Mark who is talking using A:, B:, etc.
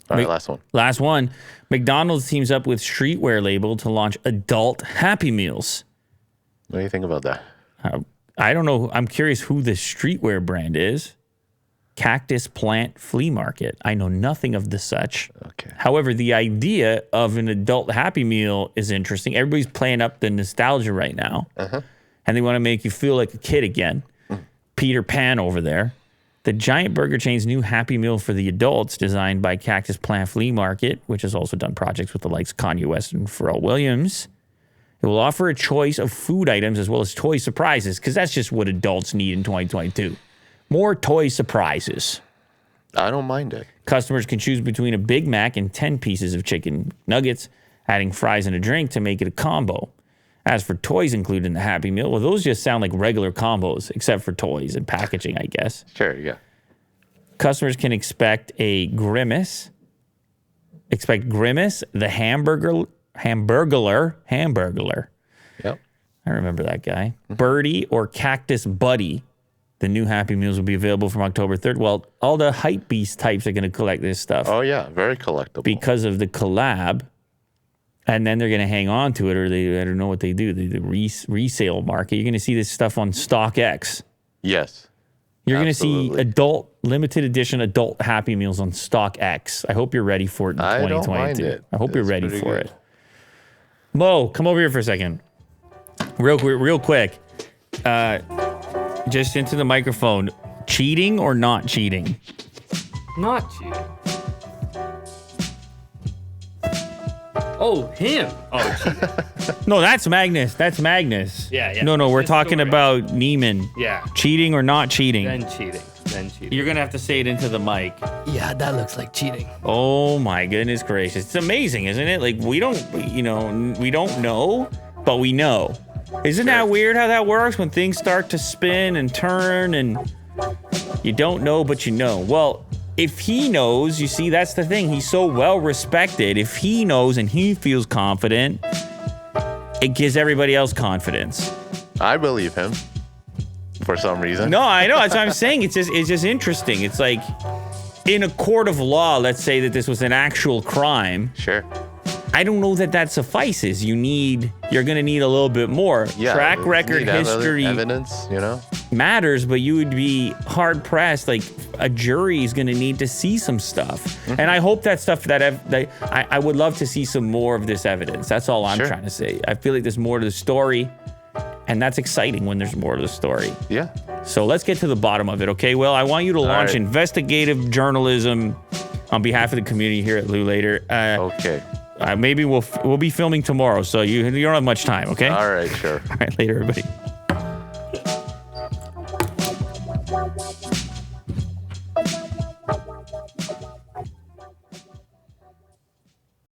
A: All right, last one.
B: Last one. McDonald's teams up with streetwear label to launch adult Happy Meals.
A: What do you think about that?
B: I don't know. I'm curious who the streetwear brand is. Cactus Plant Flea Market. I know nothing of the such.
A: Okay.
B: However, the idea of an adult Happy Meal is interesting. Everybody's playing up the nostalgia right now. And they want to make you feel like a kid again. Peter Pan over there. The giant burger chain's new Happy Meal for the adults, designed by Cactus Plant Flea Market, which has also done projects with the likes of Kanye West and Pharrell Williams. It will offer a choice of food items as well as toy surprises, because that's just what adults need in 2022. More toy surprises.
A: I don't mind it.
B: Customers can choose between a Big Mac and 10 pieces of chicken nuggets, adding fries and a drink to make it a combo. As for toys included in the Happy Meal, well, those just sound like regular combos, except for toys and packaging, I guess.
A: Sure, yeah.
B: Customers can expect a Grimace. Expect Grimace, the Hamburglar.
A: Yep.
B: I remember that guy. Birdie or Cactus Buddy. The new Happy Meals will be available from October 3rd. Well, all the hype beast types are going to collect this stuff.
A: Oh, yeah. Very collectible.
B: Because of the collab. And then they're going to hang on to it, or I don't know what they do. The resale market. You're going to see this stuff on StockX.
A: Yes.
B: You're going to see limited edition adult Happy Meals on StockX. I hope you're ready for it in 2022.
A: I don't mind it.
B: I hope you're ready for it. Mo, come over here for a second. Real quick. Just into the microphone. Cheating or not cheating?
C: Not cheating. Oh, him. Oh, cheating.
B: No, that's Magnus. That's Magnus.
C: Yeah.
B: No, we're
C: His
B: talking
C: story.
B: about Neiman.
C: Yeah.
B: Cheating or not cheating?
C: Then cheating.
B: You're going to have to say it into the mic.
D: Yeah, that looks like cheating.
B: Oh my goodness gracious. It's amazing, isn't it? Like we don't know, but we know. Isn't that weird how that works when things start to spin and turn and you don't know, but you know? Well, if he knows, you see, that's the thing. He's so well respected. If he knows and he feels confident, it gives everybody else confidence.
A: I believe him for some reason.
B: No, I know. That's what I'm saying. It's just interesting. It's like in a court of law, let's say that this was an actual crime.
A: Sure.
B: I don't know that suffices. You're going to need a little bit more.
A: Yeah,
B: track record, history,
A: evidence,
B: matters, but you would be hard pressed. Like a jury is going to need to see some stuff. And I hope that stuff I would love to see some more of this evidence. That's all I'm trying to say. I feel like there's more to the story, and that's exciting when there's more to the story.
A: Yeah.
B: So let's get to the bottom of it, okay? Well, I want you to launch investigative journalism on behalf of the community here at Lou Later.
A: Okay.
B: Maybe we'll be filming tomorrow, so you don't have much time, okay?
A: All right, sure.
B: All right, later, everybody.